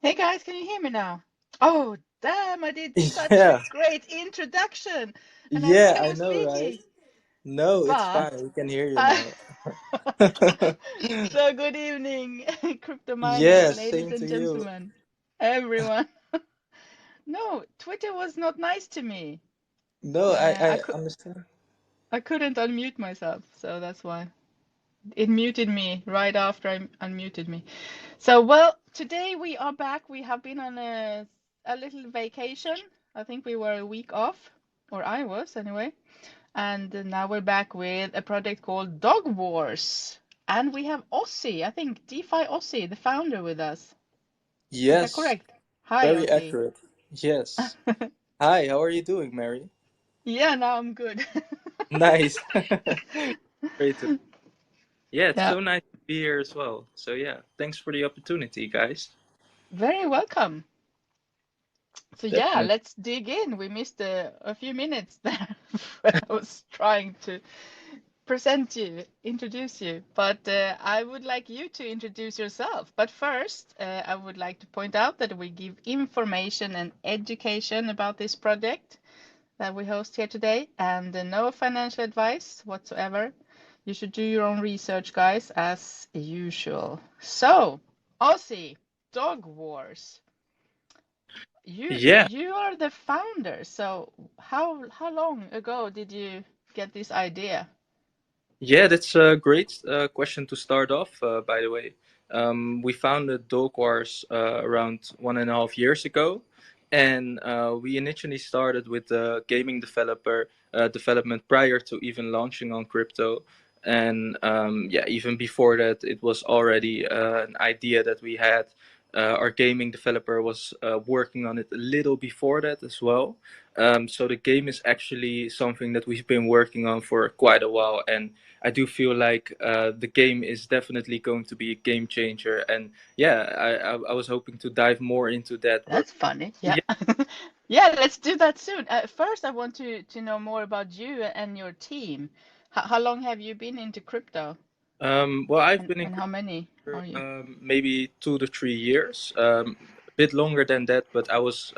Hey guys, can you hear me now? Oh, damn, I did such a Yeah, great introduction and I yeah, thought I I was know, right? speaking, No, it's but fine. We can hear you I... now. So good evening, crypto miners, Yeah, ladies same to and you. gentlemen, everyone. No, Twitter was not nice to me. No, I understand. I couldn't unmute myself, so that's why. It muted me right after I unmuted me. So, well, today we are back. We have been on a little vacation. I think we were a week off, or I was anyway. And now we're back with a project called Dogwars. And we have Ossie, I think DeFi Ossie, the founder, with us. Is that Yes, correct? Hi, very Ossie. accurate. Yes. Hi, how are you doing, Mary? Yeah, now I'm good. Nice. Great to. Yeah, it's Yeah, so nice to be here as well. So yeah, thanks for the opportunity, guys. very welcome. So yeah, Definitely. let's dig in. We missed a few minutes there when I was trying to present you, introduce you, but I would like you to introduce yourself. But first, I would like to point out that we give information and education about this project that we host here today, and no financial advice whatsoever. You should do your own research, guys, as usual. So, Aussie, Dog Wars. You Yeah, you are the founder, so how long ago did you get this idea? yeah, that's a great question to start off, by the way. We founded Dogwars around 1.5 years ago, and we initially started with the gaming developer development prior to even launching on crypto. And yeah, even before that, it was already an idea that we had. Our gaming developer was working on it a little before that as well. So the game is actually something that we've been working on for quite a while, and I do feel like the game is definitely going to be a game changer. And yeah, I was hoping to dive more into that. But That's funny. Yeah. yeah, Yeah, let's do that soon. First, I want to know more about you and your team. How long have you been into crypto, well, I've been in and how many crypto are you? maybe 2 to 3 years, a bit longer than that, but I was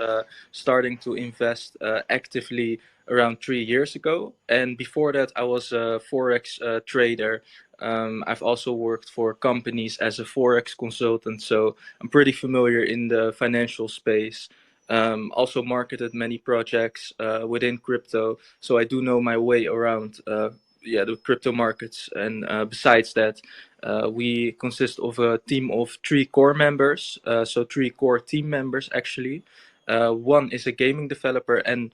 starting to invest actively around 3 years ago. And before that, I was a Forex trader. I've also worked for companies as a Forex consultant, so I'm pretty familiar in the financial space. Also marketed many projects within crypto, so I do know my way around yeah, the crypto markets. And besides that, we consist of a team of three core members, so three core team members actually. One is a gaming developer, and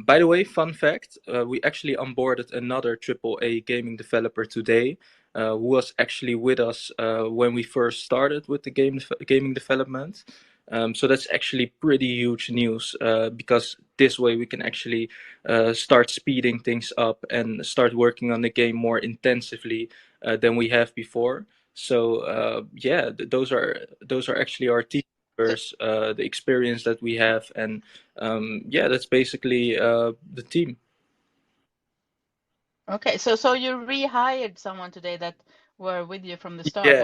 by the way, fun fact: we actually onboarded another AAA gaming developer today, who was actually with us when we first started with the gaming development. So that's actually pretty huge news, because this way we can actually start speeding things up and start working on the game more intensively than we have before. So yeah, those are actually our team So, members, the experience that we have, and yeah, that's basically the team. okay, so you rehired someone today that were with you from the start Yeah,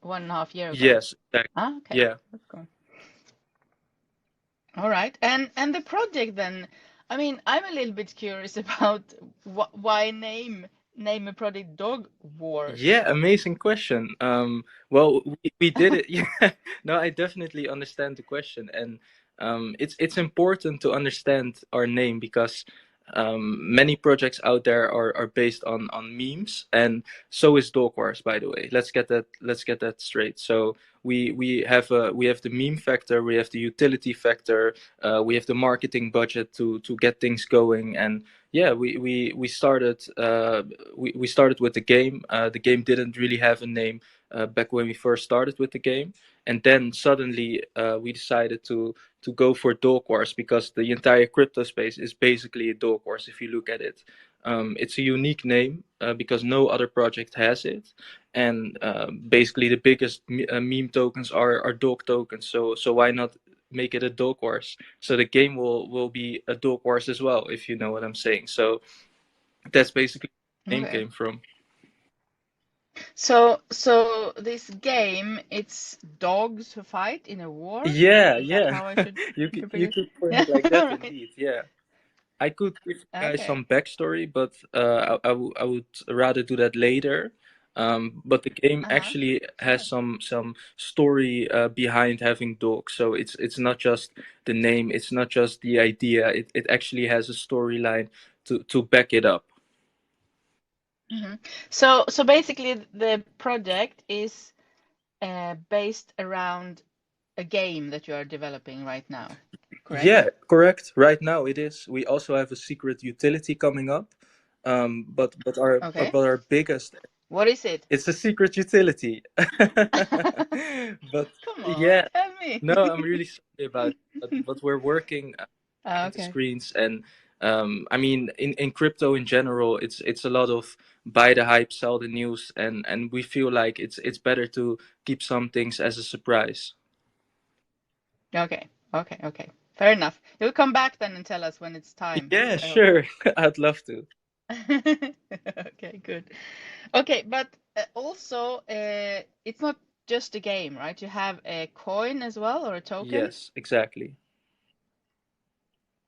1.5 year ago. yes, exactly. Ah, okay, Yeah. that's cool. All right, and the project then. I mean, I'm a little bit curious about why name a project Dog Wars. Yeah, amazing question. Well, we did it. Yeah, no, I definitely understand the question, and it's important to understand our name because many projects out there are based on memes, and so is Dogwars, by the way. Let's get that straight. So we have the meme factor, we have the utility factor, we have the marketing budget to get things going, and yeah, we started with the game. The game didn't really have a name back when we first started with the game, and then suddenly we decided to go for dog wars because the entire crypto space is basically a dog wars if you look at it. It's a unique name because no other project has it, and basically the biggest meme tokens are dog tokens. So why not make it a dog wars? So the game will be a dog wars as well, if you know what I'm saying. So that's basically where the name Okay. came from. So this game, it's dogs who fight in a war. Yeah, Is that yeah. how I should interpret You it? could frame Yeah, it like that right. indeed. Yeah. I could give you guys Okay. some backstory, but I would rather do that later. But the game Uh-huh. actually has Sure. some story behind having dogs. So it's not just the name, it's not just the idea. It actually has a storyline to back it up. Hmm. So basically, the project is based around a game that you are developing right now, correct? Yeah, correct. Right now it is. We also have a secret utility coming up. Okay. But our biggest What is it? It's a secret utility. But Come on, yeah, tell me. no, I'm really sorry about it. But we're working Ah, behind the okay. screens, and I mean, in crypto in general, it's a lot of buy the hype, sell the news, and we feel like it's better to keep some things as a surprise. Okay. Okay. Okay. Fair enough. You'll come back then and tell us when it's time, Yeah, I hope. sure. I'd love to. Okay, good. Okay, but also, it's not just a game, right? You have a coin as well, or a token. Yes, exactly.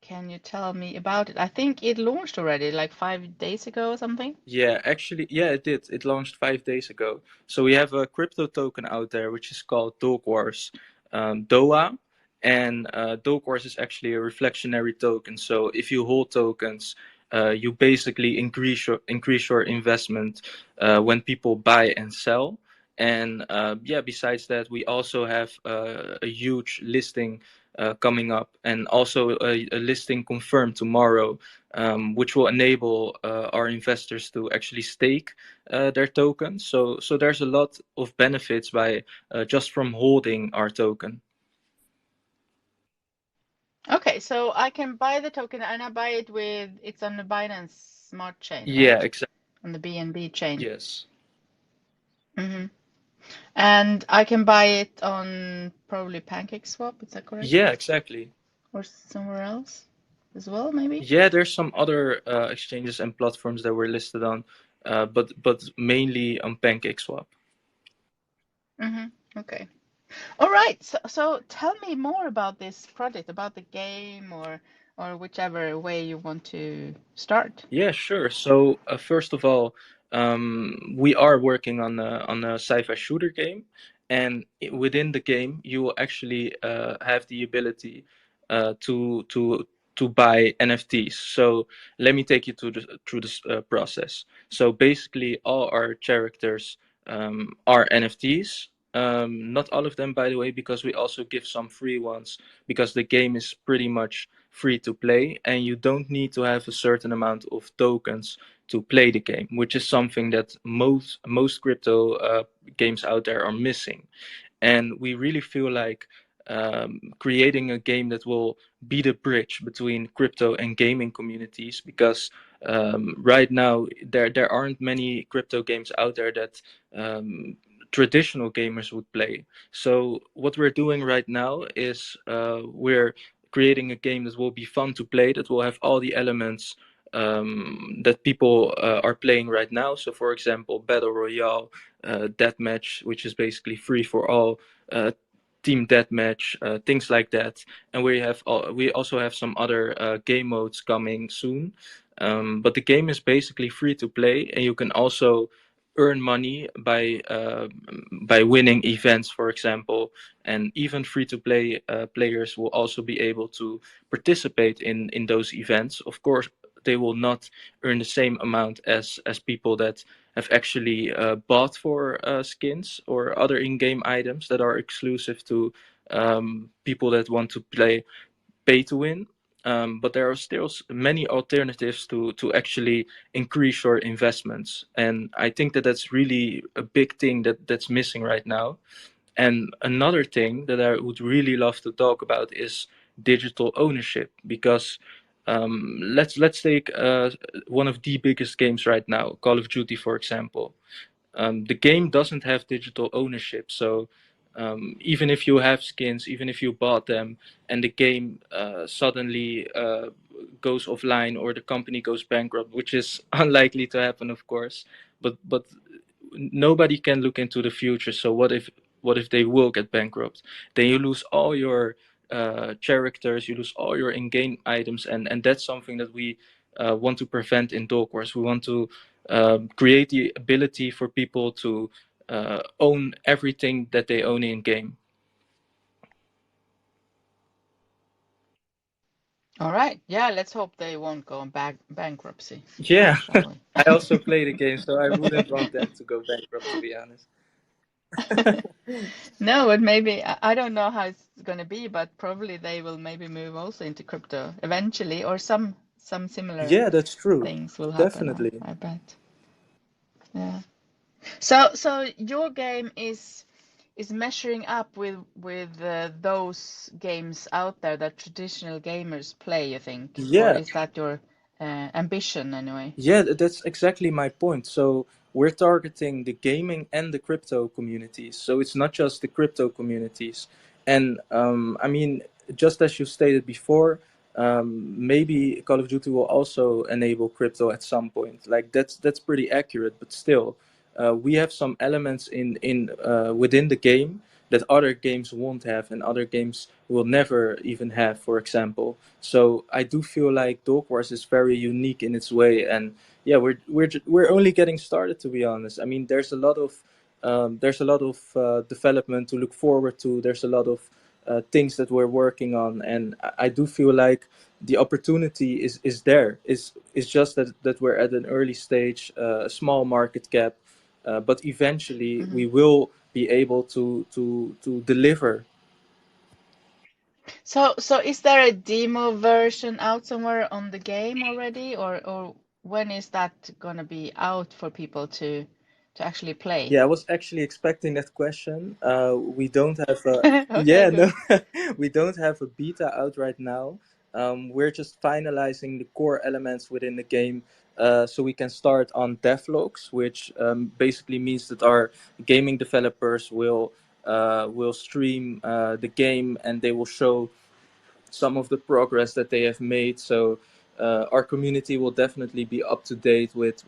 Can you tell me about it? I think it launched already, like 5 days ago or something. Yeah, actually, yeah, it did. It launched 5 days ago. So we have a crypto token out there which is called Dogwars, DOA, and Dogwars is actually a reflectionary token. So if you hold tokens, you basically increase your investment when people buy and sell. And yeah, besides that, we also have a huge listing coming up, and also a listing confirmed tomorrow, which will enable our investors to actually stake their tokens. So there's a lot of benefits by just from holding our token. Okay, so I can buy the token and I buy it with, it's on the Binance Smart Chain, Yeah, right? exactly. On the BNB chain. Yes. Mm-hmm. And I can buy it on probably PancakeSwap, is that correct? Yeah, exactly. Or somewhere else as well, maybe? Yeah, there's some other exchanges and platforms that were listed on, but mainly on PancakeSwap. Mm-hmm. Okay. All right. So tell me more about this project, about the game, or whichever way you want to start. Yeah, sure. So first of all, we are working on a sci-fi shooter game, and within the game, you will actually have the ability to buy NFTs. So let me take you through this process. So basically, all our characters are NFTs. Not all of them, by the way, because we also give some free ones because the game is pretty much free to play, and you don't need to have a certain amount of tokens to play the game, which is something that most crypto games out there are missing. And we really feel like creating a game that will be the bridge between crypto and gaming communities, because right now there aren't many crypto games out there that traditional gamers would play. So what we're doing right now is we're creating a game that will be fun to play, that will have all the elements that people are playing right now. So, for example, battle royale, deathmatch, which is basically free for all, uh, team deathmatch, things like that. And we also have some other game modes coming soon. But the game is basically free to play, and you can also earn money by winning events, for example. And even free to play players will also be able to participate in those events. Of course, they will not earn the same amount as people that have actually bought for skins or other in-game items that are exclusive to people that want to play pay to win. But there are still many alternatives to actually increase your investments, and I think that that's really a big thing that's missing right now. And another thing that I would really love to talk about is digital ownership, because let's take one of the biggest games right now, Call of Duty, for example. The game doesn't have digital ownership, so even if you have skins, even if you bought them, and the game suddenly goes offline or the company goes bankrupt, which is unlikely to happen, of course, but nobody can look into the future. So what if they will get bankrupt? Then you lose all your characters, you lose all your in-game items, and that's something that we want to prevent in Dogwars. We want to create the ability for people to own everything that they own in game. All right. Yeah, let's hope they won't go on bankruptcy. Yeah, Shall we? I also play the game, so I wouldn't want them to go bankrupt, to be honest. No, but maybe I don't know how it's going to be, but probably they will maybe move also into crypto eventually, or some similar Yeah, that's true. things will happen. Definitely. I bet. Yeah. So your game is measuring up with those games out there that traditional gamers play, you think, or Yeah, is that your ambition anyway? yeah, that's exactly my point. So we're targeting the gaming and the crypto communities. So it's not just the crypto communities. And I mean, just as you stated before, maybe Call of Duty will also enable crypto at some point. Like that's pretty accurate, but still, we have some elements in within the game that other games won't have and other games will never even have, for example. So I do feel like Dog Wars is very unique in its way, and yeah, we're only getting started, to be honest. I mean, there's a lot of development to look forward to. There's a lot of things that we're working on, and I do feel like the opportunity is there. It's just that we're at an early stage, a small market cap, but eventually Hmm. we will be able to deliver. So is there a demo version out somewhere on the game already, or when is that gonna be out for people to actually play? Yeah, I was actually expecting that question. We don't have a Okay, yeah, no, good. we don't have a beta out right now. We're just finalizing the core elements within the game, so we can start on devlogs, which basically means that our gaming developers will stream the game and they will show some of the progress that they have made. So our community will definitely be up to date with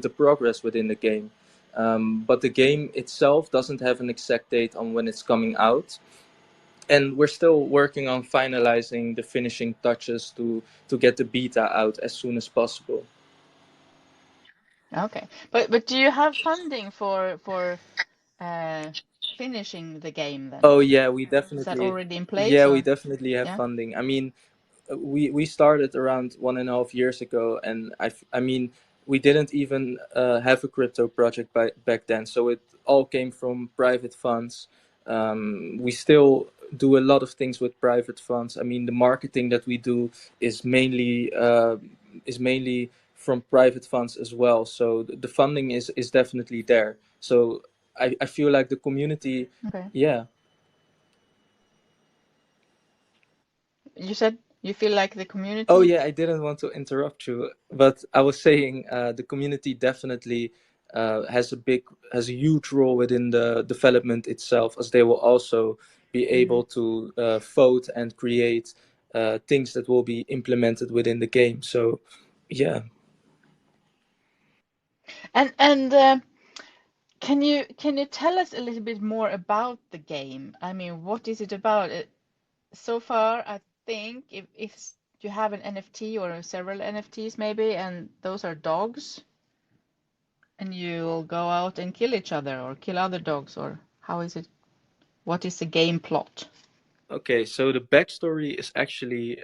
the progress within the game. But the game itself doesn't have an exact date on when it's coming out. And we're still working on finalizing the finishing touches to get the beta out as soon as possible. Okay, but do you have funding for uh finishing the game then? Oh yeah, Is that already in yeah, place we or definitely have yeah? funding. I mean, we started around 1.5 years ago, and I mean, we didn't even have a crypto project back then, so it all came from private funds. We still do a lot of things with private funds. I mean, the marketing that we do is mainly from private funds as well. So the funding is definitely there. So I feel like the community, Okay. yeah. You said you feel like the Oh community? yeah, I didn't want to interrupt you, but I was saying the community definitely has a huge role within the development itself, as they will also be Hmm. able to vote and create things that will be implemented within the game. So yeah. And can you tell us a little bit more about the game? I mean, what is it about? So far, I think if you have an NFT or several NFTs maybe, and those are dogs, and you'll go out and kill each other or kill other dogs, or how is it? What is the game plot? Okay, so the backstory is actually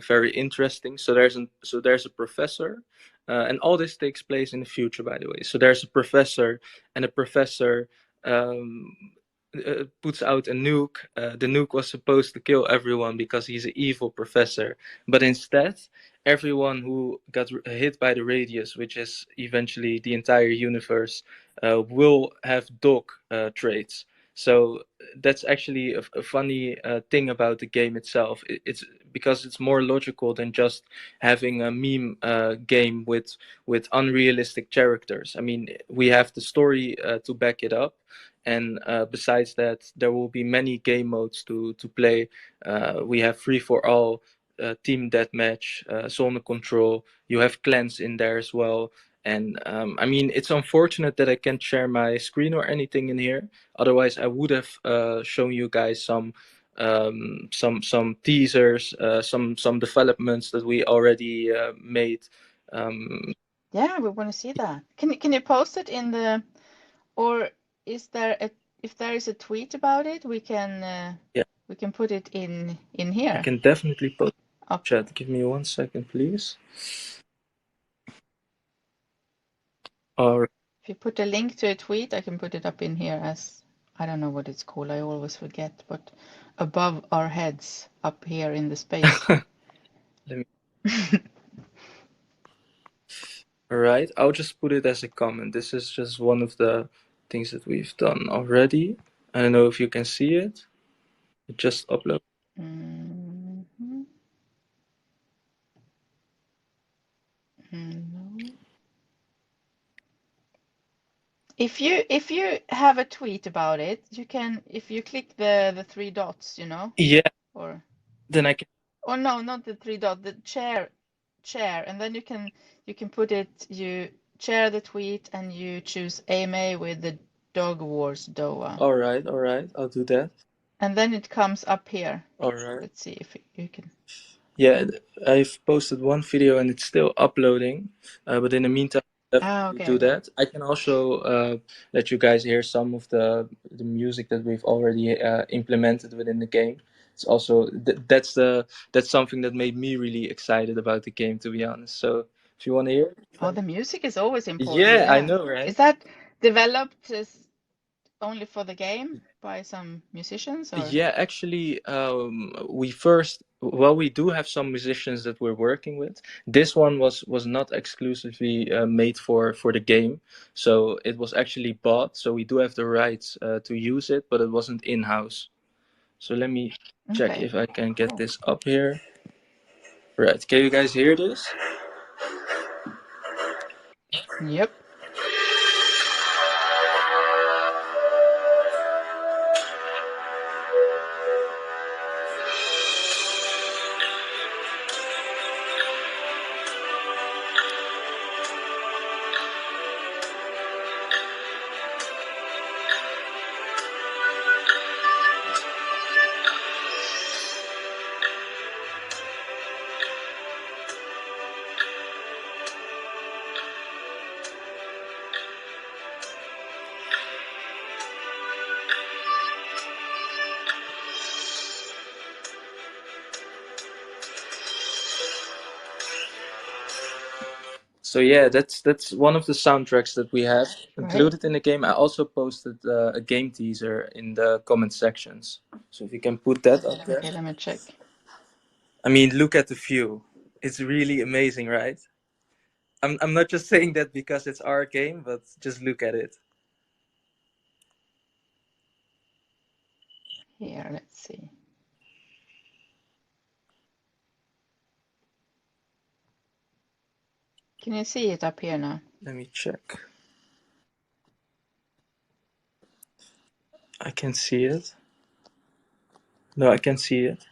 very interesting. So there's a professor, and all this takes place in the future, by the way. So there's a professor, and a professor um, puts out a nuke. The nuke was supposed to kill everyone because he's an evil professor, but instead, everyone who got hit by the radius, which is eventually the entire universe, will have dog traits. So that's actually a funny thing about the game itself. It's because it's more logical than just having a meme game with unrealistic characters. I mean, we have the story to back it up, and besides that, there will be many game modes to play. We have free for all. Team deathmatch, zone control. You have clans in there as well, And I mean, it's unfortunate that I can't share my screen or anything in here. Otherwise, I would have shown you guys some teasers, some developments that we already made. Um, Yeah, we want to see that. Can you post it in the, or is there a, if there is a tweet about it, yeah, we can put it in I here. can definitely post Up. chat. Give me 1 second, please. All right. If you put a link to a tweet, I can put it up in here as, I don't know what it's called. I always forget, but above our heads, up here in the space. Let me. All right. I'll just put it as a comment. This is just one of the things that we've done already. I don't know if you can see it. It just upload. Mhm. No. If you have a tweet about it, you can, if you click the three dots, you know, Yeah. or Then I can. no, not the three dot, the chair, and then you can put it, you share the tweet and you choose AMA with the Dogwars DOA, All right. All right. I'll do that. and then it comes up here. All right. Let's see if you can. Yeah, I've posted one video and it's still uploading. But in the meantime, I'll Ah, definitely okay, do okay. that. I can also let you guys hear some of the music that we've already implemented within the game. It's also that's something that made me really excited about the game, to be honest. So if you want to hear, Oh, the music is always important, yeah, I yeah. know, right? Is that developed only for the game by some musicians or? Yeah, actually, we first, well, we do have some musicians that we're working with. This one was not exclusively made for the game, so it was actually bought. So we do have the rights to use it, but it wasn't in house. So let me check Okay, if I can get cool. this up here. Right, can you guys hear this? Yep. So yeah, that's one of the soundtracks that we have Great. included in the game. I also posted a game teaser in the comment sections. So if you can put that up there. Okay, let me check. I mean, look at the view. It's really amazing, right? I'm not just saying that because it's our game, but just look at it. Here, let's see. Can you see it up here now? Let me check. I can see it. No, I can see it.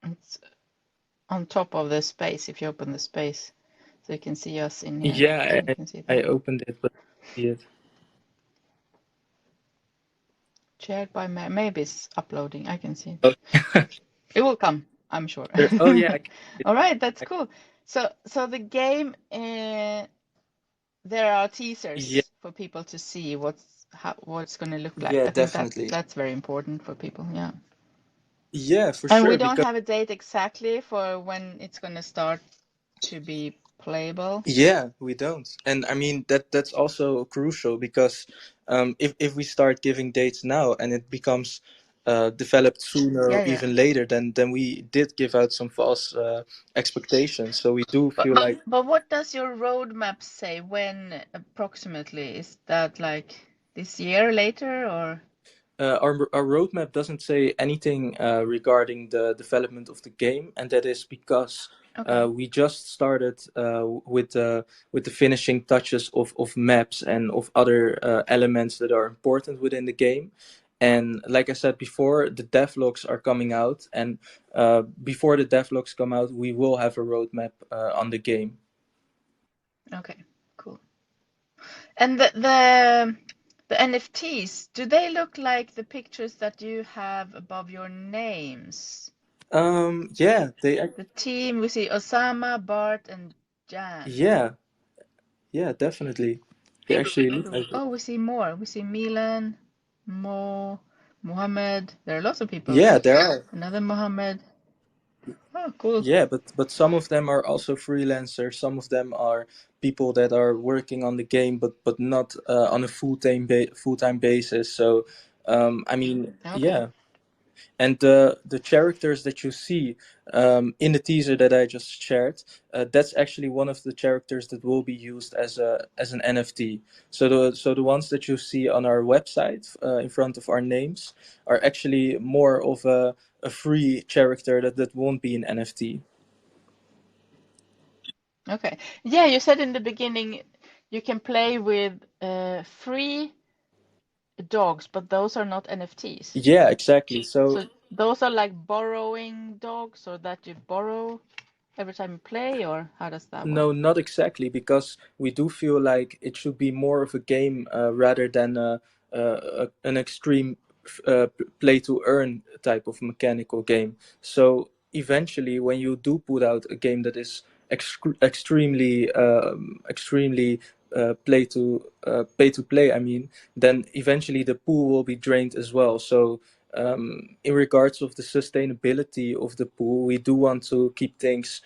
It's on top of the space if you open the space. So you can see us in here. So Yeah, you can see I that. opened it, but I see it. Shared by maybe it's uploading. I can see it. Oh, It will come, I'm sure. oh yeah, I can see All right, that's it. cool. So the game, there are Yeah, teasers for people to see what it's going to look like. yeah, I think definitely. that's very important for people. Yeah. Yeah, for And we sure. don't Because have a date exactly for when it's going to start to be playable. yeah, we don't. And I mean that's also crucial because if we start giving dates now and it becomes developed sooner Yeah, or yeah. even later, then we did give out some false expectations. So we do But feel but like but what does your roadmap say? When approximately? Is that like this year later or? our roadmap doesn't say anything regarding the development of the game, and that is because Okay. we just started with the finishing touches of maps and of other elements that are important within the game. And like I said before, the devlogs are coming out, and before the devlogs come out, we will have a roadmap on the game. Okay, cool. And the NFTs, do they look like the pictures that you have above your names? Yeah, The team, we see Osama, Bart, and Jan. yeah, yeah, definitely. They actually look Cool. like it. Oh, we see more. We see Milan, Mo, Mohammed. There are lots of people. Yeah, there are. Another Mohammed. Oh, cool. Yeah, but some of them are also freelancers. Some of them are people that are working on the game, but not on a full time basis. So, I mean, Okay. yeah. And the characters that you see in the teaser that I just shared, that's actually one of the characters that will be used as an NFT. So the ones that you see on our website in front of our names are actually more of a free character that won't be an NFT. Okay. Yeah, you said in the beginning you can play with free dogs, but those are not NFTs. Yeah, exactly. So So those are like borrowing dogs, or that you borrow every time you play, or how does that work? no, not exactly, because we do feel like it should be more of a game rather than an extreme play to earn type of mechanical game. So eventually, when you do put out a game that is extremely pay to play, I mean, then eventually the pool will be drained as well. So in regards of the sustainability of the pool, we do want to keep things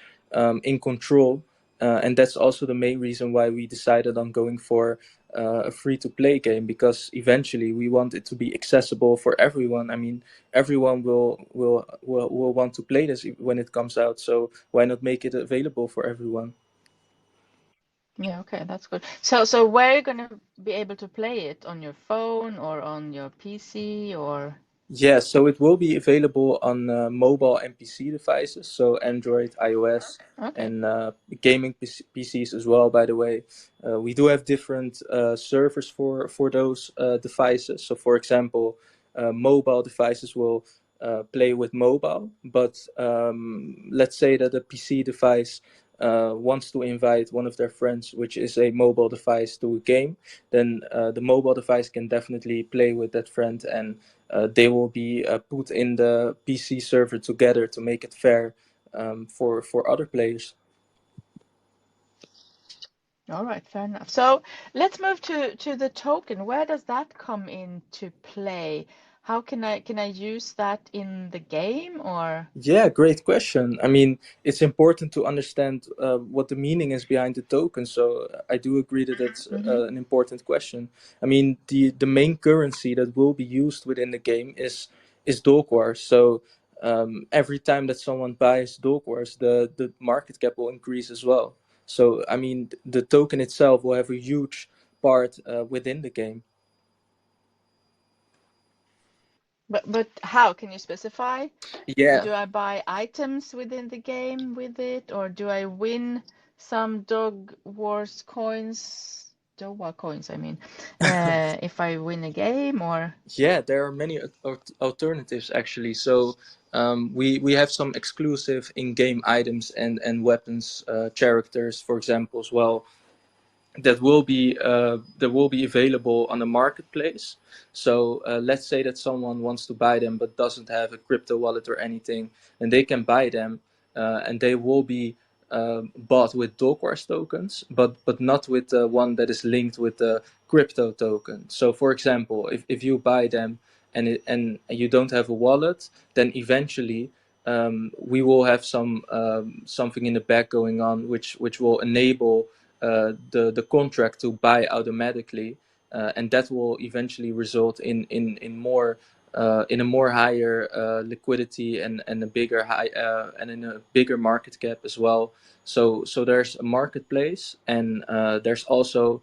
in control, and that's also the main reason why we decided on going for a free to play game, because eventually we want it to be accessible for everyone. I mean, everyone will want to play this when it comes out, so why not make it available for everyone? Yeah, okay, that's good. So where are you going to be able to play it? On your phone or on your PC or? Yeah, so it will be available on mobile and PC devices, so Android, iOS, Okay. and gaming PCs as well. By the way, we do have different servers for those devices. So, for example, mobile devices will play with mobile, but let's say that a PC device wants to invite one of their friends, which is a mobile device, to a game, then the mobile device can definitely play with that friend, and they will be put in the PC server together to make it fair for other players. All right, fair enough. So let's move to the token. Where does that come into play? How can I use that in the game or? Yeah, great question. I mean, it's important to understand what the meaning is behind the token. So I do agree that it's Mm-hmm. an important question. I mean, the main currency that will be used within the game is Dogwars. So every time that someone buys Dogwars, the market cap will increase as well. So I mean, the token itself will have a huge part within the game. But how can you specify? Yeah. Do I buy items within the game with it, or do I win some Dog Wars coins, DOVA coins, I mean, if I win a game, or? Yeah, there are many alternatives actually. So we have some exclusive in-game items and weapons, characters, for example, as well, that will be available on the marketplace. So let's say that someone wants to buy them but doesn't have a crypto wallet or anything, and they can buy them, and they will be bought with Dogwars tokens, but not with the one that is linked with the crypto token. So, for example, if you buy them and you don't have a wallet, then eventually we will have something in the back going on, which will enable the contract to buy automatically, and that will eventually result in more in a more higher liquidity and a bigger high and in a bigger market cap as well. So there's a marketplace, and there's also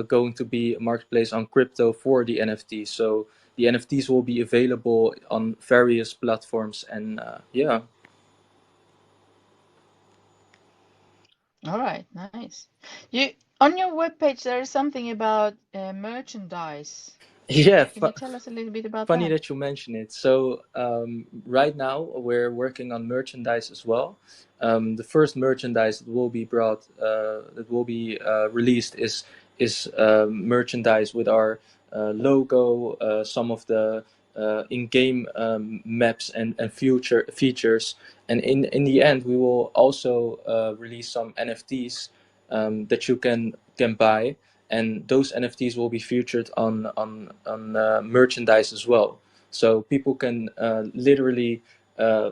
going to be a marketplace on crypto for the NFTs. So the NFTs will be available on various platforms, and yeah. All right, nice. You on your webpage there is something about merchandise. Yeah, Can you tell us a little bit about funny that? that you mention it. So right now we're working on merchandise as well. The first merchandise that will be released is merchandise with our logo, some of the in-game maps and future features, and in the end we will also release some NFTs that you can buy, and those NFTs will be featured on merchandise as well. So people can literally uh,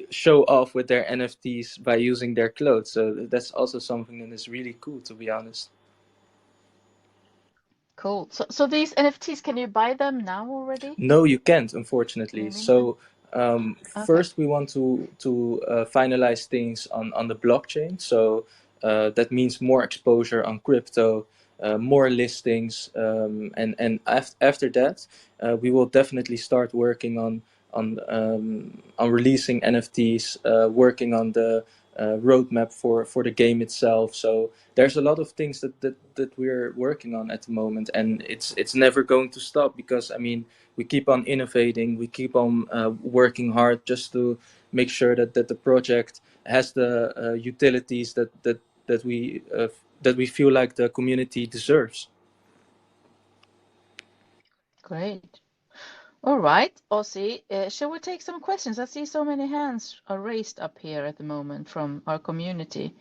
show off with their NFTs by using their clothes. So that's also something that is really cool, to be honest. Cool. So these NFTs, can you buy them now already? No, you can't, Can unfortunately. you mint them? So Okay. first, we want to finalize things on the blockchain. So that means more exposure on crypto, more listings, and after that, we will definitely start working on releasing NFTs, working on the roadmap for the game itself. So there's a lot of things that we're working on at the moment, and it's never going to stop, because I mean we keep on innovating, we keep on working hard just to make sure that the project has the utilities that we feel like the community deserves. Great. All right, Ossie, shall we take some questions? I see so many hands are raised up here at the moment from our community.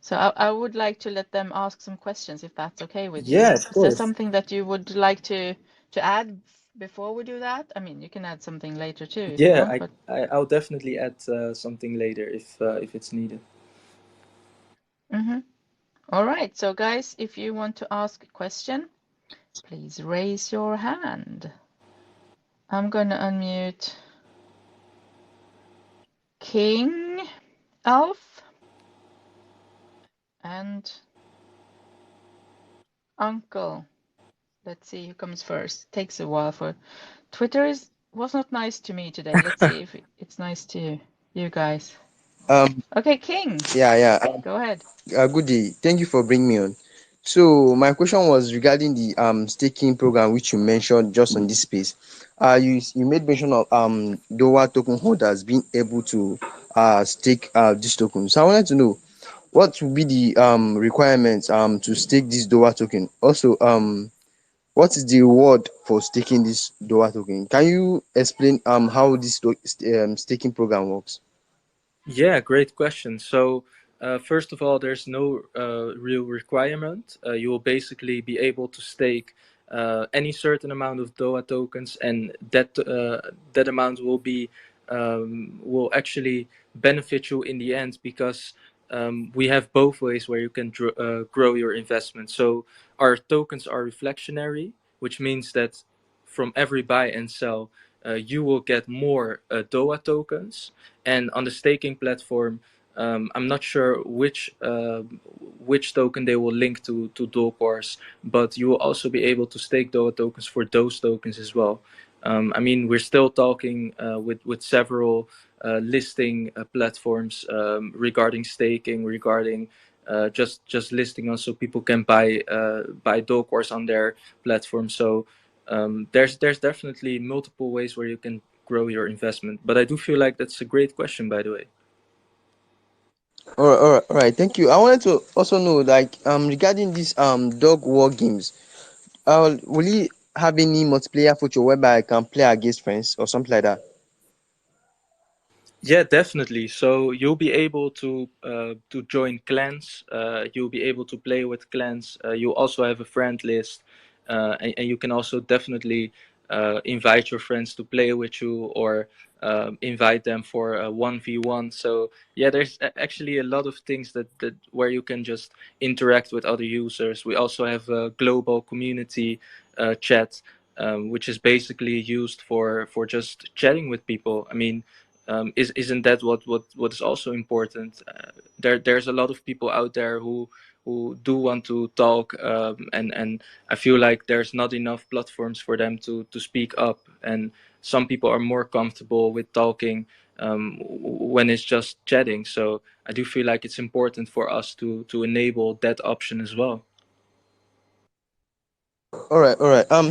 So I would like to let them ask some questions if that's okay with you. Yeah, of Is there course. something that you would like to add before we do that? I mean, you can add something later too if you Yeah, want, but I'll definitely add something later if it's needed. mm-hmm. All right. So guys, if you want to ask a question, please raise your hand. I'm gonna unmute King Elf and Uncle. Let's see who comes first. Takes a while for Twitter was not nice to me today. Let's see if it's nice to you guys. Um, Okay, King, yeah. go ahead. Good day. Thank you for bringing me on. So my question was regarding the staking program which you mentioned just on this space. You made mention of DOA token holders being able to stake this token. So I wanted to know what would be the requirements to stake this DOA token. Also, what is the reward for staking this DOA token? Can you explain how this staking program works? Yeah, great question. So, first of all, there's no real requirement. You will basically be able to stake any certain amount of DOA tokens, and that amount will actually benefit you in the end, because we have both ways where you can grow your investment. So, our tokens are reflectionary, which means that from every buy and sell, you will get more DOA tokens. And on the staking platform, I'm not sure which token they will link to Dogwars, but you will also be able to stake DOA tokens for those tokens as well. I mean, we're still talking with several listing platforms regarding staking, regarding just listing on, so people can buy Dogwars on their platform. So there's definitely multiple ways where you can grow your investment. But I do feel like that's a great question, by the way. All right, thank you. I wanted to also know, like, regarding these dog war games, will he have any multiplayer feature whereby I can play against friends or something like that? Yeah, definitely. So you'll be able to join clans. You'll be able to play with clans. You'll also have a friend list, and you can also definitely invite your friends to play with you, or invite them for a 1v1. So yeah, there's actually a lot of things that where you can just interact with other users. We also have a global community chat, which is basically used for just chatting with people. I mean, isn't that what is also important? There's a lot of people out there who do want to talk, and I feel like there's not enough platforms for them to speak up, and some people are more comfortable with talking when it's just chatting. So I do feel like it's important for us to enable that option as well. All right.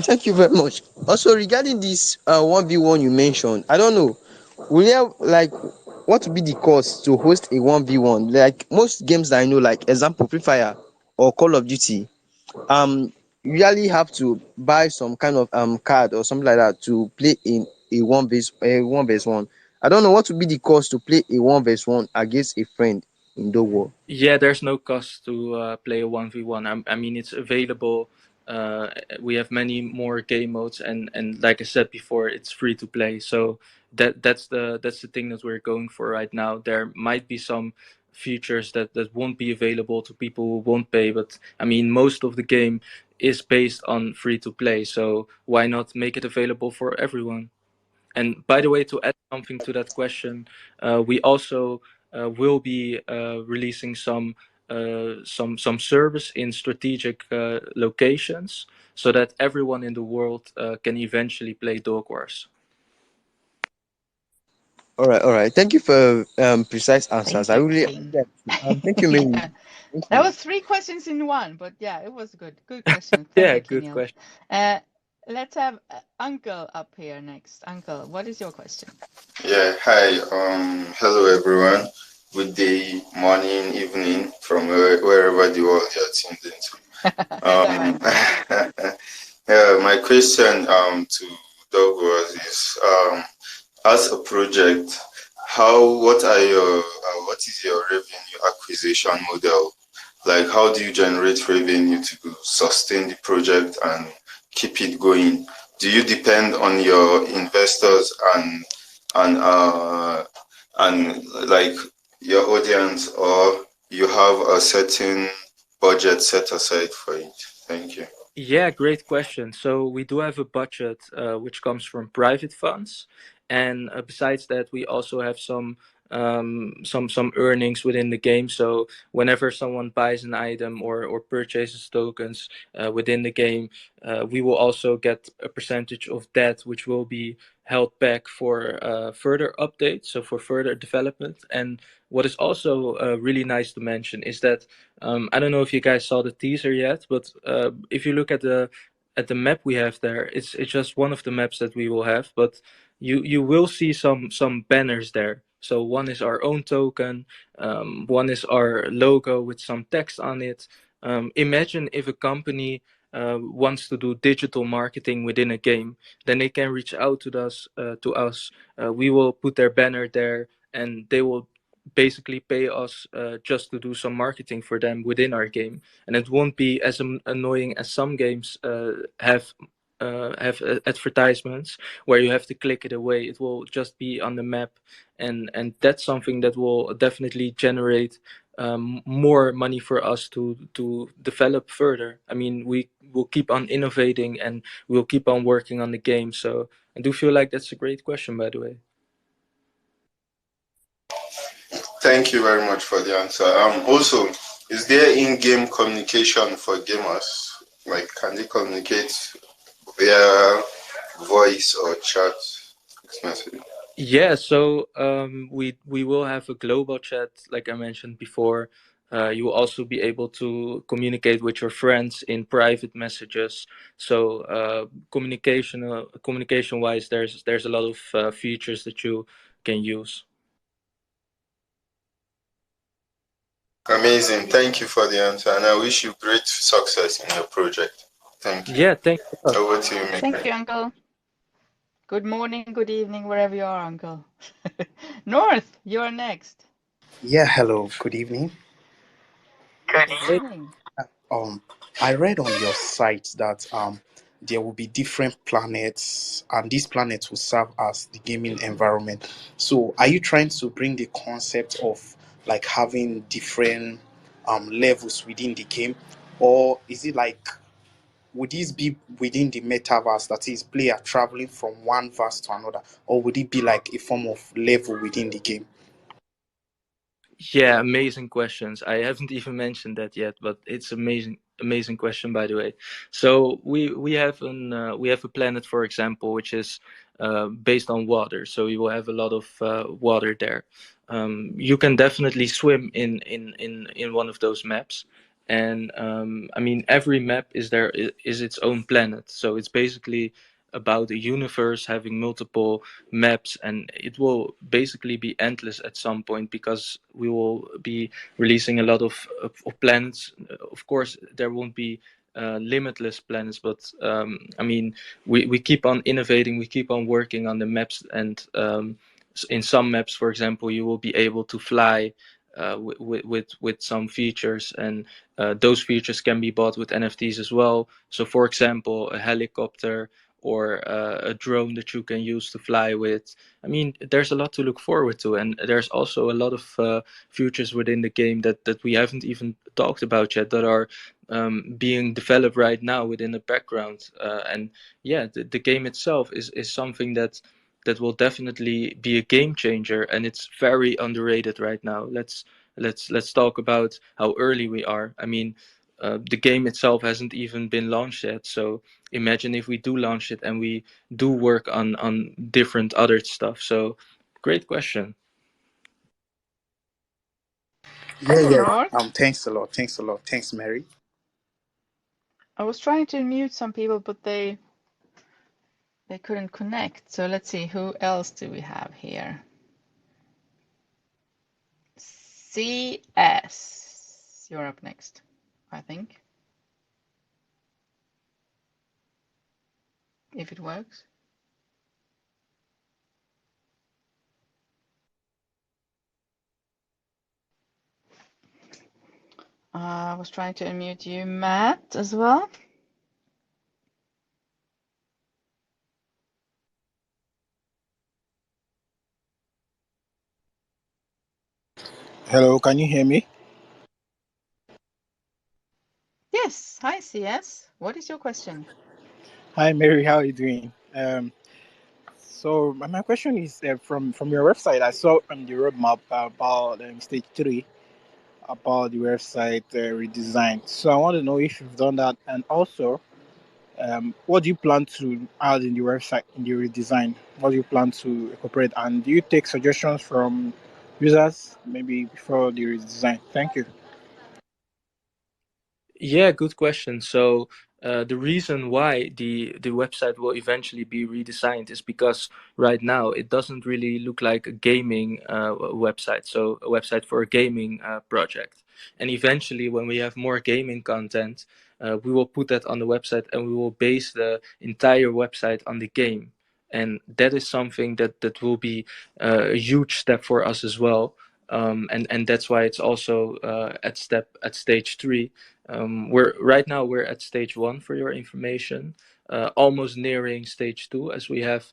Thank you very much. Also, regarding this 1v1 you mentioned, I don't know, will there like what would be the cost to host a 1v1? Like most games that I know, like example Free Fire or Call of Duty, you usually have to buy some kind of card or something like that to play in a one versus one. I don't know what would be the cost to play a 1v1 against a friend in Dogwar. Yeah, there's no cost to play a 1v1. I mean, it's available. Uh, we have many more game modes, and like I said before, it's free to play. So that's the thing that we're going for right now. There might be some features that won't be available to people who won't pay, but I mean, most of the game is based on free to play. So why not make it available for everyone? And by the way, to add something to that question, we also will be releasing some service in strategic locations so that everyone in the world can eventually play Dog Wars. All right. Thank you for precise answers. I really Interesting. thank you, Mary. Yeah. Thank That you. was three questions in one, but yeah, it was good. Good question. Thank Yeah, you, good Kenyal. question. Let's have Uncle up here next. Uncle, what is your question? Yeah, hi. Hello everyone. Good day, morning, evening, from wherever the world you're tuned into. Yeah, my question to Doug is as a project, what is your revenue acquisition model? Like, how do you generate revenue to sustain the project and keep it going? Do you depend on your investors and uh and like your audience, or you have a certain budget set aside for it? Thank you. Yeah, great question. So we do have a budget which comes from private funds, and besides that, we also have some earnings within the game. So whenever someone buys an item or purchases tokens within the game, we will also get a percentage of that, which will be held back for further updates, so for further development. And what is also really nice to mention is that I don't know if you guys saw the teaser yet, but if you look at the map we have there, it's just one of the maps that we will have, but you will see some banners there. So one is our own token, one is our logo with some text on it. Imagine if a company wants to do digital marketing within a game, then they can reach out to us. We will put their banner there, and they will basically pay us just to do some marketing for them within our game, and it won't be as annoying as some games have advertisements where you have to click it away. It will just be on the map, and that's something that will definitely generate more money for us to develop further. I mean, we will keep on innovating and we'll keep on working on the game. So I do feel like that's a great question, by the way. Thank you very much for the answer. Also, is there in-game communication for gamers? Like, can they communicate via voice or chat message? Yeah, so we will have a global chat, like I mentioned before. You will also be able to communicate with your friends in private messages. So communication wise, there's a lot of features that you can use. Amazing. Thank you for the answer, and I wish you great success in your project. Thank you. Yeah, thank you. Over to you, Mika. Thank you, Uncle. Good morning, good evening, wherever you are, Uncle. North, you're next. Yeah, hello, good evening. Good evening. I read on your site that there will be different planets, and these planets will serve as the gaming environment. So, are you trying to bring the concept of like having different levels within the game, or is it like would this be within the metaverse, that is, player traveling from one verse to another, or would it be like a form of level within the game? Yeah, amazing questions. I haven't even mentioned that yet, but it's amazing question, by the way. So we have a planet, for example, which is based on water. So you will have a lot of water there. You can definitely swim in one of those maps. And I mean, every map is its own planet, so it's basically about a universe having multiple maps, and it will basically be endless at some point because we will be releasing a lot of planets. Of course, there won't be limitless planets, but I mean, we keep on innovating, we keep on working on the maps, and in some maps, for example, you will be able to fly with some features, and those features can be bought with NFTs as well. So, for example, a helicopter or a drone that you can use to fly with. I mean, there's a lot to look forward to, and there's also a lot of features within the game that we haven't even talked about yet that are being developed right now within the background. And yeah, the game itself is something that will definitely be a game changer, and it's very underrated right now. Let's talk about how early we are. I mean, the game itself hasn't even been launched yet, so imagine if we do launch it and we do work on different other stuff. So great question. Yeah. Mark, Thanks a lot. Thanks a lot. Thanks, Mary. I was trying to mute some people, but they couldn't connect. So let's see, who else do we have here? CS, you're up next, I think, if it works. I was trying to unmute you, Matt, as well. Hello, can you hear me? Yes, hi CS. What is your question? Hi, Mary. How are you doing? So my question is from your website. I saw on the roadmap about stage 3 about the website redesign. So I want to know if you've done that, and also what do you plan to add in the website in the redesign? What do you plan to incorporate, and do you take suggestions from users maybe before the redesign? Thank you. Yeah, good question. So the reason why the website will eventually be redesigned is because right now it doesn't really look like a gaming website, so a website for a gaming project. And eventually, when we have more gaming content, we will put that on the website, and we will base the entire website on the game. And that is something that will be a huge step for us as well. And that's why it's also at stage 3. We're right now we're at stage 1 for your information, almost nearing stage 2, as we have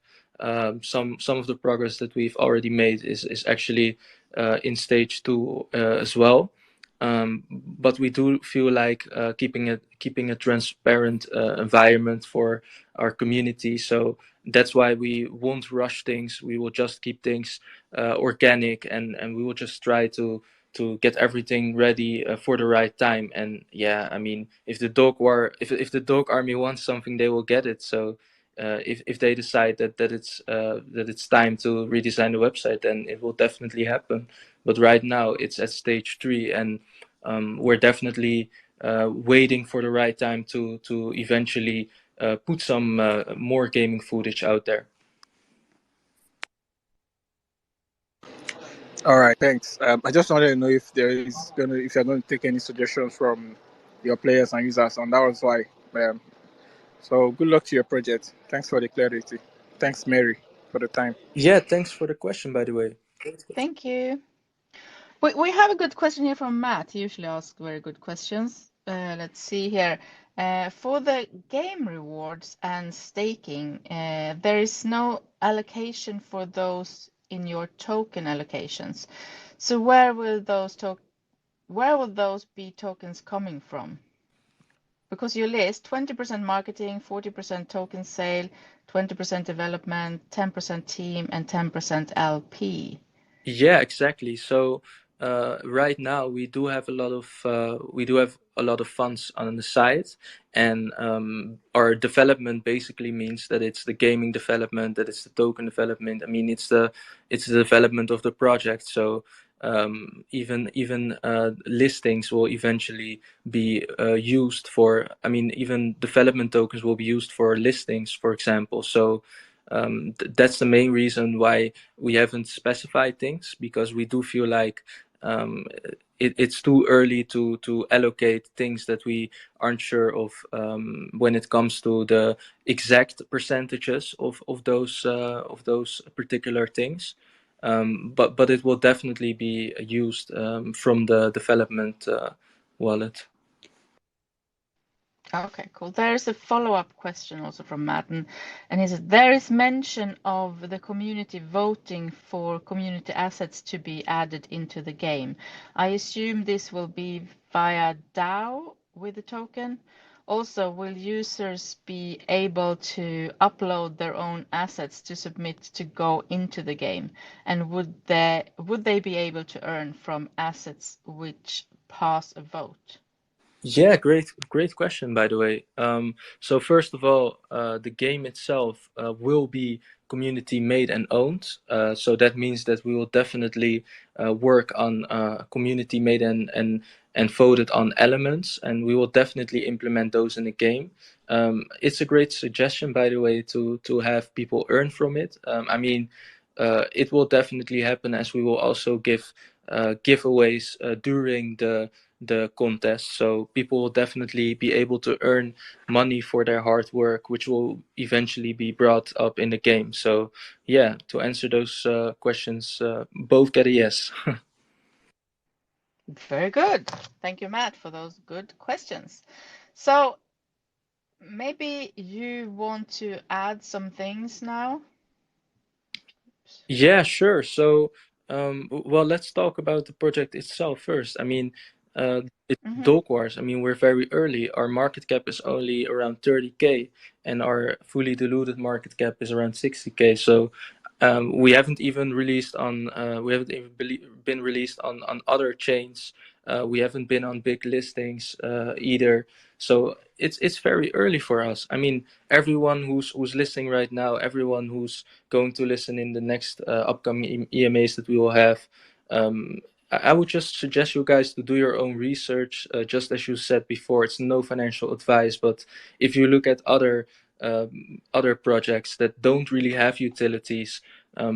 some of the progress that we've already made is actually in stage 2 as well. But we do feel like keeping a transparent environment for our community. So that's why we won't rush things. We will just keep things organic, and we will just try to get everything ready for the right time. And yeah, I mean, if if the dog army wants something, they will get it. So if they decide that it's time to redesign the website, then it will definitely happen. But right now it's at stage 3, and we're definitely waiting for the right time to eventually put some more gaming footage out there. All right, thanks. I just wanted to know if if you're going to take any suggestions from your players and users, and that was why. Um, so good luck to your project. Thanks for the clarity. Thanks, Mary, for the time. Yeah, thanks for the question, by the way. Thank you. We have a good question here from Matt. He usually asks very good questions. Let's see here. For the game rewards and staking, there is no allocation for those in your token allocations. So where will those be tokens coming from? Because you list 20% marketing, 40% token sale, 20% development, 10% team, and 10% LP. Yeah, exactly. So right now we do have a lot of funds on the side, and our development basically means that it's the gaming development, that it's the token development. I mean, it's the development of the project. So even listings will eventually be used for. I mean, even development tokens will be used for listings, for example. So that's the main reason why we haven't specified things, because we do feel like it's too early to allocate things that we aren't sure of when it comes to the exact percentages of those particular things. But it will definitely be used from the development wallet. Okay, cool. There's a follow-up question also from Madden, and he says there is mention of the community voting for community assets to be added into the game. I assume this will be via DAO with the token. Also, will users be able to upload their own assets to submit to go into the game? And would they be able to earn from assets which pass a vote? Yeah, great question, by the way. So first of all, the game itself will be community made and owned. So that means that we will definitely work on community made and voted on elements, and we will definitely implement those in the game. It's a great suggestion, by the way, to have people earn from it. I mean, it will definitely happen, as we will also give giveaways during the contest, so people will definitely be able to earn money for their hard work, which will eventually be brought up in the game. So yeah, to answer those questions, both get a yes. Very good. Thank you, Matt, for those good questions. So maybe you want to add some things now? Yeah, sure. So, well, let's talk about the project itself first. I mean, it's Dogwars. I mean, we're very early. Our market cap is only around 30K, and our fully diluted market cap is around 60K. So, we haven't even released on we haven't even been released on other chains. We haven't been on big listings either. So it's very early for us. I mean, everyone who's listening right now, everyone who's going to listen in the next upcoming EMAs that we will have. I would just suggest you guys to do your own research. Just as you said before, it's no financial advice, but if you look at other projects that don't really have utilities,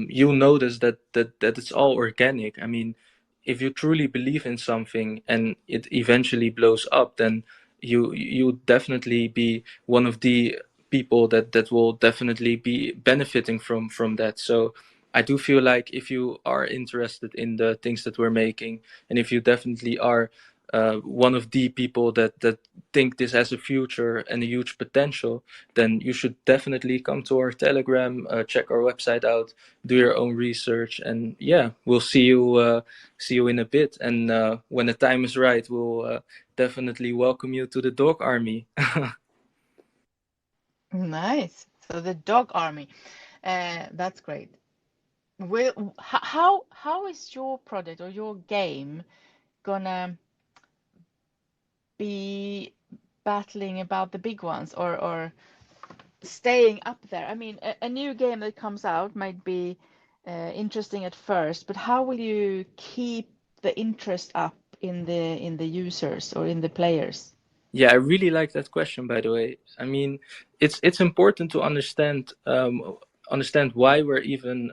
you'll notice that it's all organic. I mean, if you truly believe in something and it eventually blows up, then you definitely be one of the people that will definitely be benefiting from that. So I do feel like if you are interested in the things that we're making, and if you definitely are one of the people that think this has a future and a huge potential, then you should definitely come to our Telegram, check our website out, do your own research, and yeah, we'll see you in a bit. And when the time is right, we'll definitely welcome you to the dog army. Nice. So the dog army, that's great. How is your project or your game gonna be battling about the big ones or staying up there? I mean, a new game that comes out might be interesting at first, but how will you keep the interest up in the users or in the players? Yeah, I really like that question, by the way. I mean, it's important to understand why we're even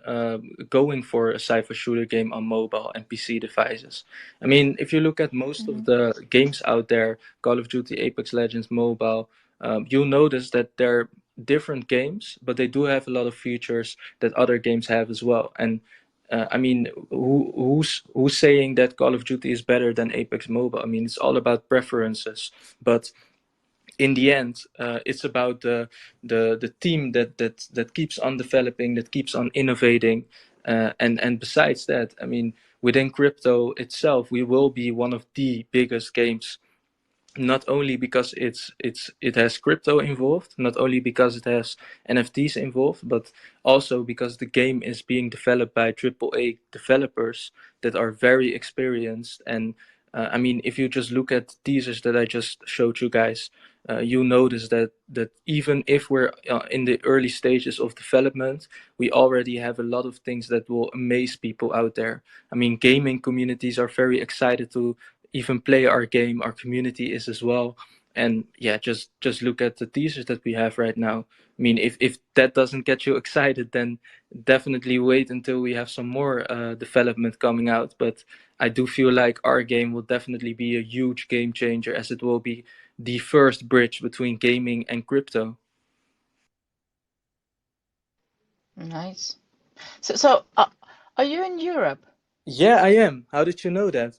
going for a sci-fi shooter game on mobile and PC devices. I mean, if you look at most of the games out there, Call of Duty, Apex Legends, mobile, you'll notice that they're different games, but they do have a lot of features that other games have as well. And I mean, who's saying that Call of Duty is better than Apex Mobile? I mean, it's all about preferences, but in the end, it's about the team that keeps on developing, that keeps on innovating, and besides that, I mean, within crypto itself, we will be one of the biggest games, not only because it has crypto involved, not only because it has NFTs involved, but also because the game is being developed by AAA developers that are very experienced and I mean, if you just look at the teasers that I just showed you guys, you'll notice that even if we're in the early stages of development, we already have a lot of things that will amaze people out there. I mean, gaming communities are very excited to even play our game. Our community is as well. And yeah, just look at the teasers that we have right now. I mean, if that doesn't get you excited, then definitely wait until we have some more development coming out. But I do feel like our game will definitely be a huge game changer, as it will be the first bridge between gaming and crypto. Nice. So are you in Europe? Yeah, I am. How did you know that?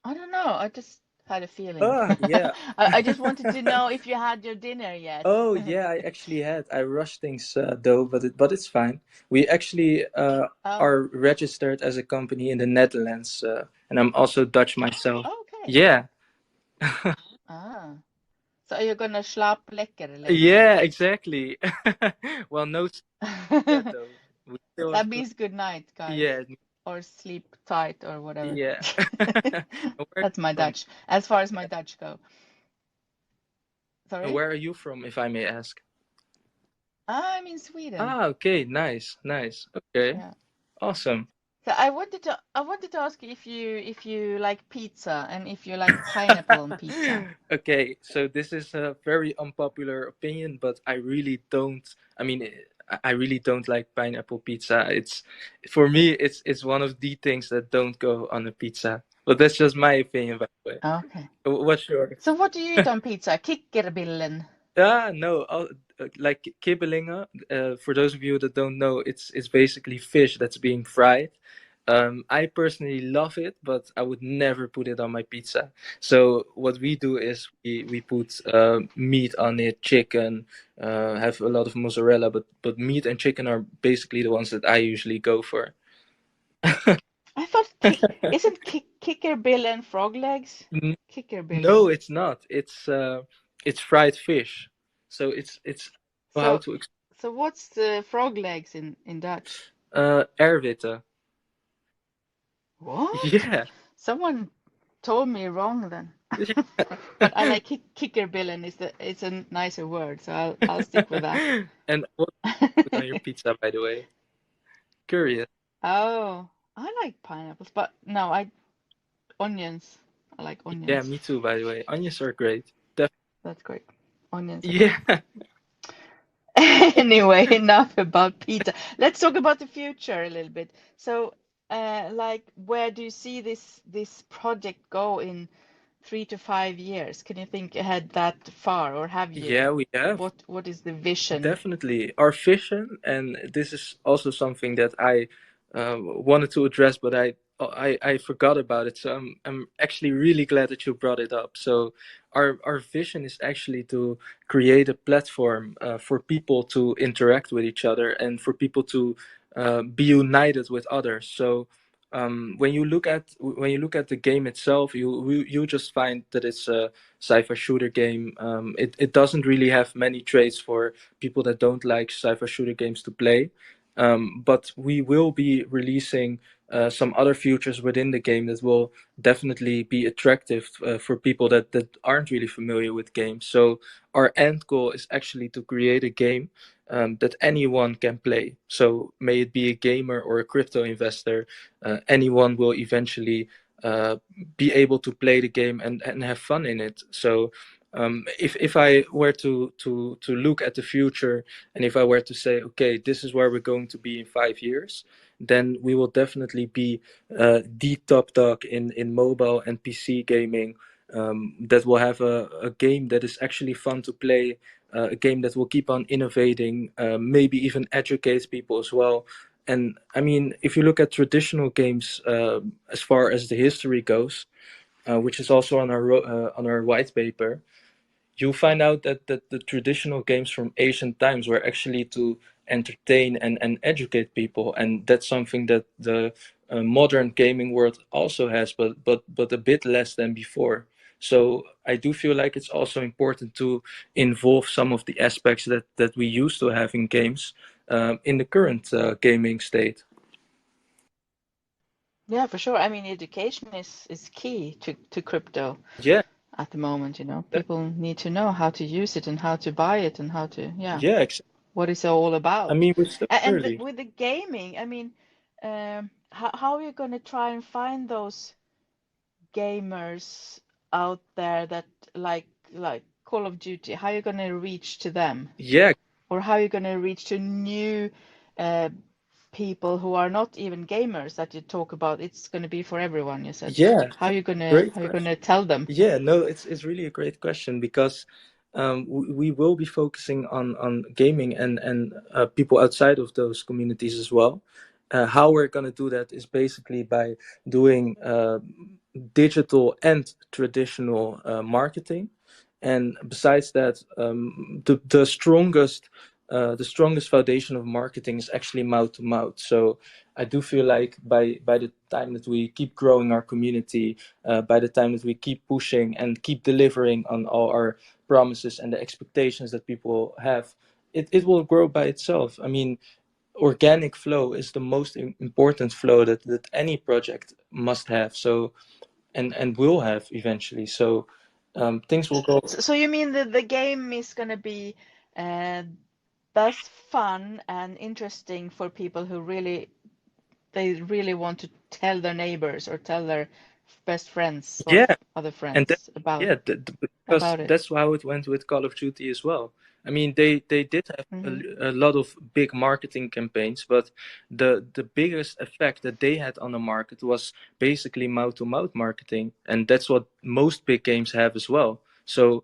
I don't know. I just had a feeling. Yeah. I just wanted to know if you had your dinner yet. Oh yeah, I actually had. I rushed things though, but it's fine. We actually Oh, are registered as a company in the Netherlands, and I'm also Dutch myself. okay. Yeah. Ah. So are you gonna slap lekker later? Yeah, exactly. Well, no yet though. We still That have to. means good night, guys. Yeah, Or sleep tight or whatever. yeah. And where That's my are you from? Dutch. As far as my Dutch go. And Sorry? where are you from, if I may ask? I'm in Sweden. Ah, okay, nice, nice. Okay, Yeah. awesome. So I wanted to ask you if you like pizza and if you like pineapple on pizza. Okay, so this is a very unpopular opinion, but I really don't. I mean, I really don't like pineapple pizza. It's for me, it's one of the things that don't go on a pizza. But that's just my opinion, by the way. Okay. What's yours? So what do you eat on pizza? Kikkerbillen. No, like kibbelinga. For those of you that don't know, it's basically fish that's being fried. I personally love it, but I would never put it on my pizza. So what we do is we put meat on it, chicken, have a lot of mozzarella, but meat and chicken are basically the ones that I usually go for. I thought isn't kikkerbillen frog legs? N- Kikkerbillen. No, it's not. It's fried fish. So it's how to So what's the frog legs in Dutch? Erwitte. What? Yeah. Someone told me wrong then. But I like kikkerbillen. It's a nicer word, so I'll stick with that. And what do you put on your pizza, by the way? Curious. Oh, I like pineapples, but no, onions. I like onions. Yeah, me too, by the way. Onions are great. That's great. Onions are Yeah. great. Anyway, enough about pizza. Let's talk about the future a little bit. So, like, where do you see this project go in 3 to 5 years? Can you think ahead that far, or have you? Yeah, we have. What is the vision? Definitely. Our vision, and this is also something that I wanted to address, but I forgot about it. So I'm actually really glad that you brought it up. So our vision is actually to create a platform for people to interact with each other and for people to be united with others. So when you look at the game itself, you just find that it's a sci-fi shooter game. It doesn't really have many traits for people that don't like sci-fi shooter games to play. But we will be releasing some other features within the game that will definitely be attractive for people that aren't really familiar with games. So our end goal is actually to create a game that anyone can play. So may it be a gamer or a crypto investor, anyone will eventually be able to play the game and have fun in it. So if I were to look at the future, and if I were to say, okay, this is where we're going to be in 5 years, then we will definitely be the top dog in mobile and PC gaming. That will have a game that is actually fun to play, a game that will keep on innovating, maybe even educate people as well. And I mean, if you look at traditional games, as far as the history goes, which is also on our white paper, you'll find out that the traditional games from ancient times were actually to entertain and educate people, and that's something that the modern gaming world also has, but a bit less than before. So I do feel like it's also important to involve some of the aspects that we used to have in games in the current gaming state. Yeah, for sure. I mean, education is key to crypto Yeah, at the moment, that, People need to know how to use it and how to buy it and how to, yeah, exactly. what it's all I about. mean, we're still And early. with the gaming, I mean, how are you going to try and find those gamers out there that like Call of Duty? How are you going to reach to them? Yeah, Or how are you going to reach to new uh, people who are not even gamers that you talk about? It's going to be for everyone, you said. yeah, great How you question. gonna tell them? Yeah, no, it's really a great question because we will be focusing on gaming and people outside of those communities as well. How we're going to do that is basically by doing digital and traditional marketing. And besides that, the strongest foundation of marketing is actually mouth to mouth. So I do feel like by the time that we keep growing our community, by the time that we keep pushing and keep delivering on all our promises and the expectations that people have, it will grow by itself. I mean, organic flow is the most important flow that any project must have. So and will have eventually. So things will go. So you mean that the game is gonna be uh, thus fun and interesting for people who they really want to tell their neighbors or tell their best friends or Yeah, other and that, friends yeah, because about it. that's how it went with Call of Duty as well. I mean, they did have Hmm. a lot of big marketing campaigns, but the biggest effect that they had on the market was basically mouth to mouth marketing, and that's what most big games have as well. So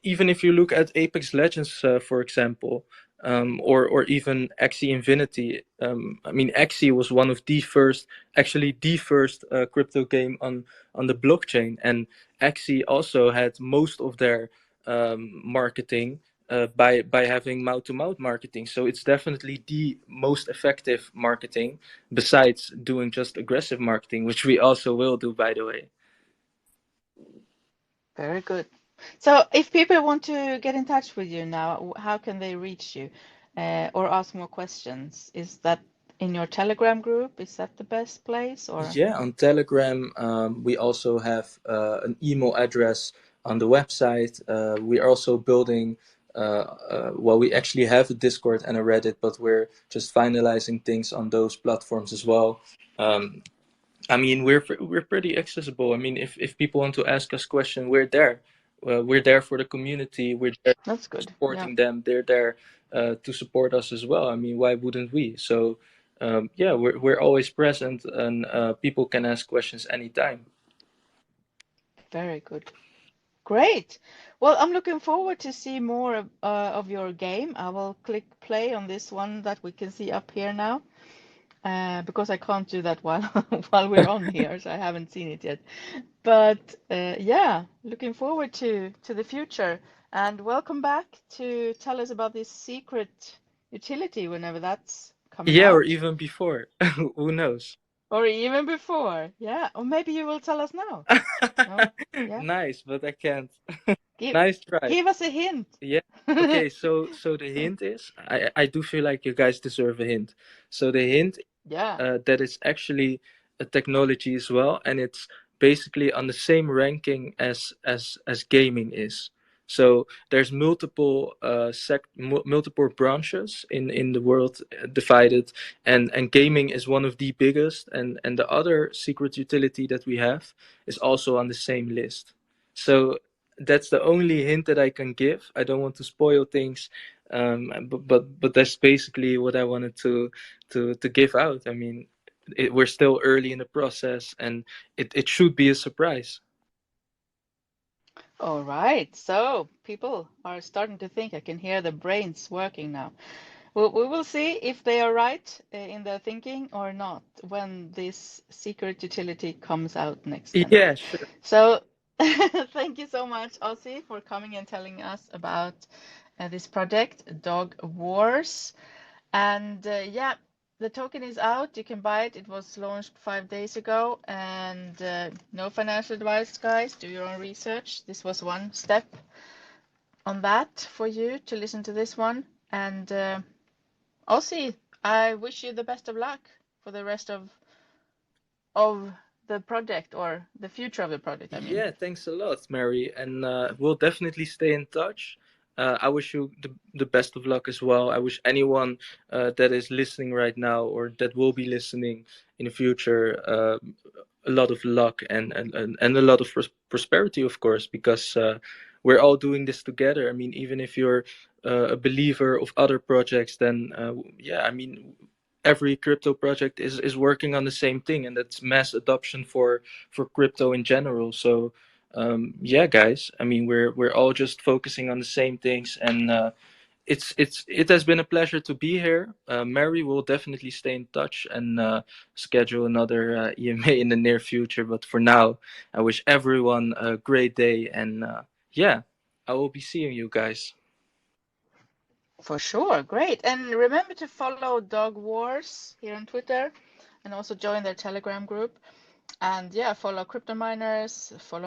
even if you look at Apex Legends, for example, or even Axie Infinity, I mean, Axie was one of the first, actually the first crypto game on the blockchain, and Axie also had most of their marketing by having mouth to mouth marketing. So it's definitely the most effective marketing besides doing just aggressive marketing, which we also will do, by the way. Very good. So if people want to get in touch with you now, how can they reach you or ask more questions? Is that in your Telegram group? Is that the best place or? Yeah, on Telegram, we also have an email address on the website. We are also building, well, we actually have a Discord and a Reddit, but we're just finalizing things on those platforms as well. Um, I mean, we're pretty accessible. I mean, if people want to ask us questions, we're there. We're there for the community. We're there That's good. Yeah. supporting them. They're there to support us as well. I mean, why wouldn't we? So, yeah, we're always present, and people can ask questions anytime. Very good. Great. Well, I'm looking forward to see more of your game. I will click play on this one that we can see up here now, because I can't do that while while we're on here, so I haven't seen it yet. But yeah, looking forward to the future. And welcome back to tell us about this secret utility whenever that's coming Yeah, or out. even before. Who knows? Or even before. Yeah. Or maybe you will tell us now. No? Yeah. Nice, but I can't. Give Nice try. give us a hint. Yeah. Okay, so the hint is, I do feel like you guys deserve a hint. So the hint Yeah. that it's actually a technology as well, and it's basically on the same ranking as gaming is. So there's multiple branches in the world divided, and gaming is one of the biggest, and the other secret utility that we have is also on the same list. So that's the only hint that I can give. I don't want to spoil things, but that's basically what I wanted to give out. I mean, we're still early in the process, and it should be a surprise. All right. So people are starting to think. I can hear the brains working now. Well, we will see if they are right in their thinking or not when this secret utility comes out next then. Yeah, sure. So thank you so much, Ozzy, for coming and telling us about this project, Dog Wars. And yeah, the token is out. You can buy it. It was launched 5 days ago. And no financial advice, guys. Do your own research. This was one step on that for you to listen to this one. And Ozzy, I wish you the best of luck for the rest of of the project or the future of the project, I mean. Yeah, thanks a lot, Mary, and we'll definitely stay in touch. I wish you the best of luck as well. I wish anyone that is listening right now or that will be listening in the future a lot of luck and a lot of prosperity, of course, because we're all doing this together. I mean, even if you're a believer of other projects, then yeah, I mean, every crypto project is working on the same thing, and that's mass adoption for crypto in general. So yeah, guys, I mean, we're all just focusing on the same things, and it has been a pleasure to be here. Mary will definitely stay in touch and schedule another EMA in the near future. But for now, I wish everyone a great day, and yeah, I will be seeing you guys. For sure, great. And remember to follow Dogwars here on Twitter and also join their Telegram group. And yeah, follow crypto miners, follow